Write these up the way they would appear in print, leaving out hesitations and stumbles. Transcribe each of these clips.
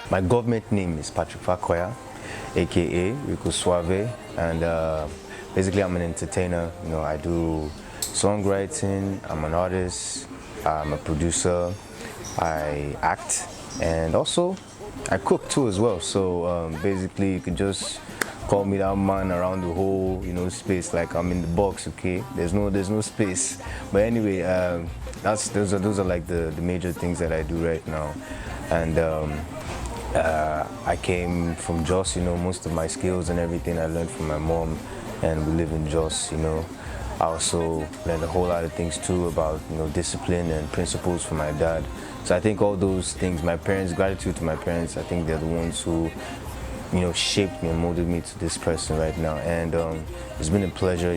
My government name is Patrick Fakoya, aka Rico Swavey, and basically I'm an entertainer. You know, I do songwriting, I'm an artist, I'm a producer, I act, and also I cook too as well. So basically you could just call me that man around the whole, space, like I'm in the box. Okay, there's no space. But anyway, those are like the major things that I do right now. And I came from Jos. Most of my skills and everything I learned from my mom, and we live in Jos. I also learned a whole lot of things too about discipline and principles from my dad. So I think all those things, my parents, gratitude to my parents, I think they're the ones who shaped me and molded me to this person right now. And it's been a pleasure,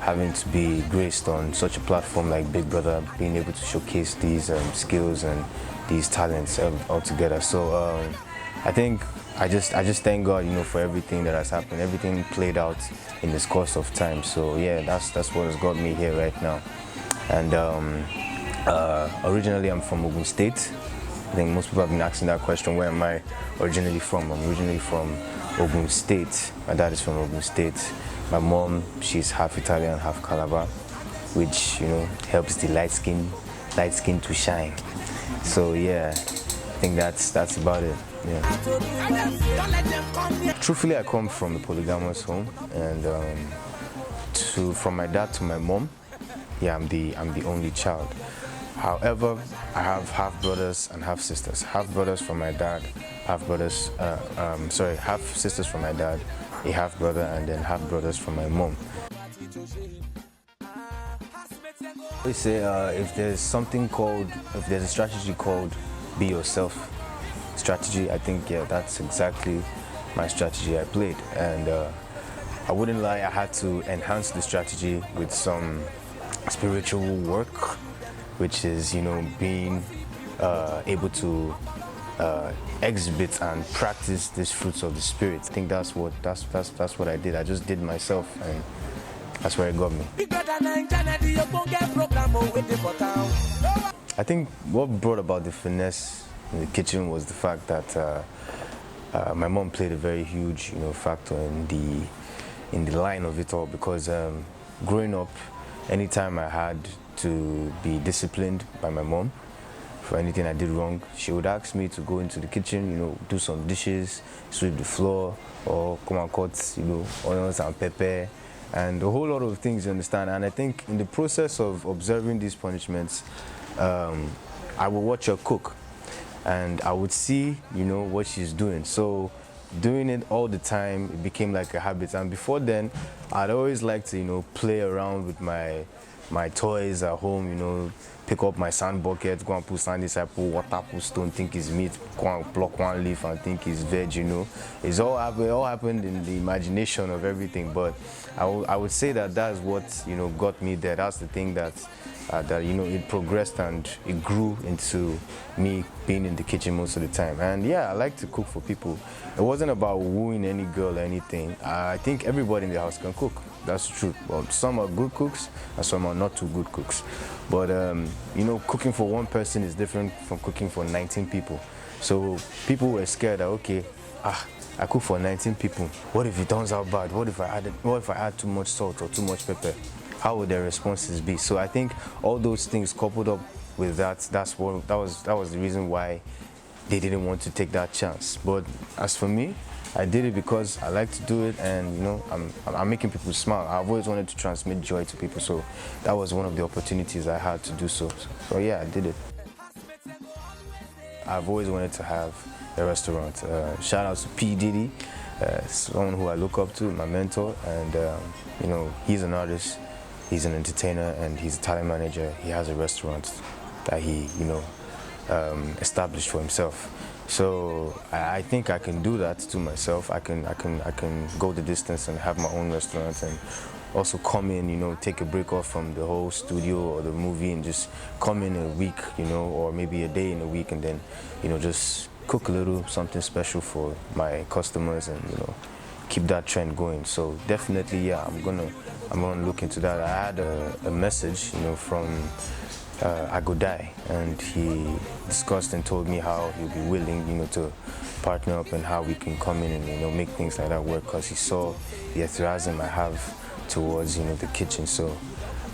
having to be graced on such a platform like Big Brother, being able to showcase these skills and these talents all together. So I think I just thank God, for everything that has happened. Everything played out in this course of time. So yeah, that's what has got me here right now. And originally I'm from Ogun State. I think most people have been asking that question, where am I originally from? I'm originally from Ogun State. My dad is from Ogun State. My mom, she's half Italian, half Calabar, which, helps the light skin to shine. So yeah, I think that's about it. Yeah. Truthfully, I come from a polygamous home, and from my dad to my mom, yeah, I'm the only child. However, I have half brothers and half sisters. Half brothers from my dad, half sisters from my dad, a half brother, and then half brothers from my mom. We say if there's a strategy called be yourself strategy, I think, yeah, that's exactly my strategy I played. And I wouldn't lie, I had to enhance the strategy with some spiritual work, which is, being able to exhibit and practice these fruits of the spirit. I think that's what I did. I just did myself, and that's where it got me. I think what brought about the finesse in the kitchen was the fact that my mom played a very huge, factor in the line of it all, because growing up, anytime I had to be disciplined by my mom for anything I did wrong, she would ask me to go into the kitchen, do some dishes, sweep the floor, or come and cut, onions and pepper, and a whole lot of things, you understand. And I think in the process of observing these punishments, I would watch her cook, and I would see, what she's doing. So doing it all the time, it became like a habit. And before then, I'd always like to, play around with my toys at home, pick up my sand bucket, go and put sand inside, put water, put stone, think it's meat, go and pluck one leaf and think it's veg, It all happened in the imagination of everything. But I would say that's what, got me there. That's the thing that it progressed and it grew into me being in the kitchen most of the time. And yeah, I like to cook for people. It wasn't about wooing any girl or anything. I think everybody in the house can cook. That's the truth. Well, some are good cooks and some are not too good cooks. But cooking for one person is different from cooking for 19 people. So people were scared that, okay, I cook for 19 people. What if it turns out bad? What if I add too much salt or too much pepper? How would their responses be? So I think all those things coupled up with that was the reason why they didn't want to take that chance. But as for me, I did it because I like to do it, and I'm making people smile. I've always wanted to transmit joy to people, so that was one of the opportunities I had to do so. So yeah, I did it. I've always wanted to have a restaurant. Shout out to P. Diddy, someone who I look up to, my mentor, and he's an artist, he's an entertainer, and he's a talent manager. He has a restaurant that he established for himself. So I think I can do that to myself. I can go the distance and have my own restaurant, and also come in, take a break off from the whole studio or the movie, and just come in a week, or maybe a day in a week, and then, just cook a little something special for my customers, and keep that trend going. So definitely, yeah, I'm gonna look into that. I had a message, from I go die, and he discussed and told me how he'll be willing, to partner up and how we can come in and make things like that work, because he saw the enthusiasm I have towards the kitchen. So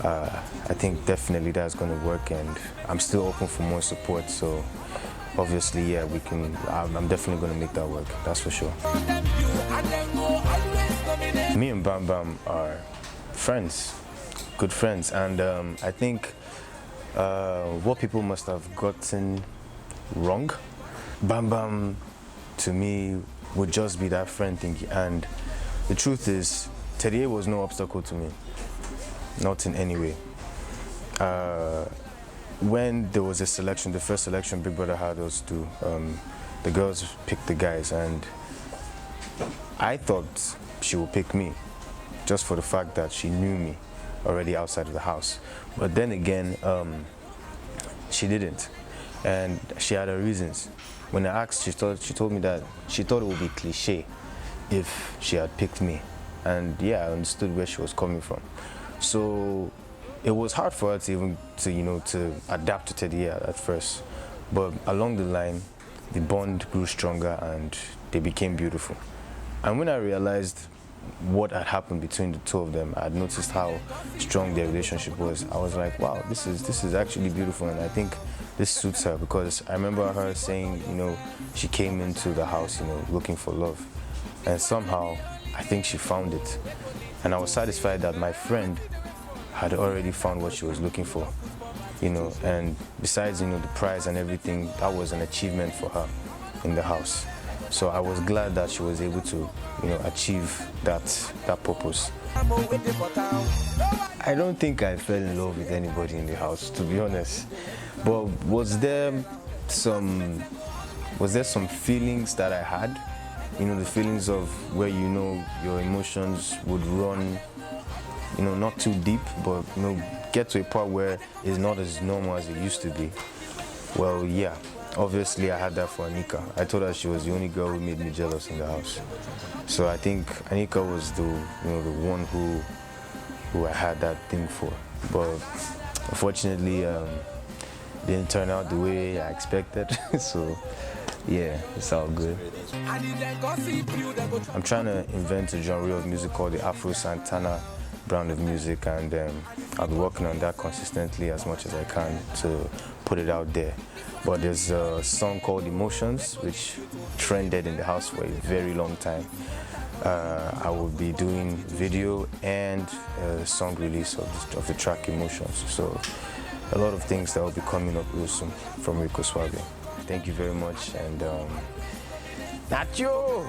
I think definitely that's going to work, and I'm still open for more support. So obviously, yeah, I'm definitely going to make that work. That's for sure. Me and Bam Bam are friends, good friends, and I think what people must have gotten wrong, Bam Bam to me would just be that friend thing, and the truth is, Teddy was no obstacle to me, not in any way. When there was a selection, the first selection Big Brother had us do, the girls picked the guys, and I thought she would pick me, just for the fact that she knew me already outside of the house. But then again, she didn't, and she had her reasons. When I asked, she told me that she thought it would be cliche if she had picked me, and yeah, I understood where she was coming from. So it was hard for her to even to adapt to Teddy at first, but along the line, the bond grew stronger and they became beautiful. And when I realized what had happened between the two of them, I had noticed how strong their relationship was. I was like, wow, this is actually beautiful, and I think this suits her, because I remember her saying, she came into the house, looking for love, and somehow I think she found it. And I was satisfied that my friend had already found what she was looking for, and besides, the prize and everything, that was an achievement for her in the house. So I was glad that she was able to, achieve that purpose. I don't think I fell in love with anybody in the house, to be honest. But was there some feelings that I had? The feelings of where your emotions would run, not too deep, but get to a part where it's not as normal as it used to be. Well, yeah. Obviously, I had that for Anika. I told her she was the only girl who made me jealous in the house. So I think Anika was the one who I had that thing for. But unfortunately, didn't turn out the way I expected. So yeah, it's all good. I'm trying to invent a genre of music called the Afro Santana brand of music, and I'll be working on that consistently as much as I can to put it out there. But there's a song called Emotions, which trended in the house for a very long time. I will be doing video and song release of the track Emotions. So a lot of things that will be coming up real soon from Rico Swavey. Thank you very much, and Nacho!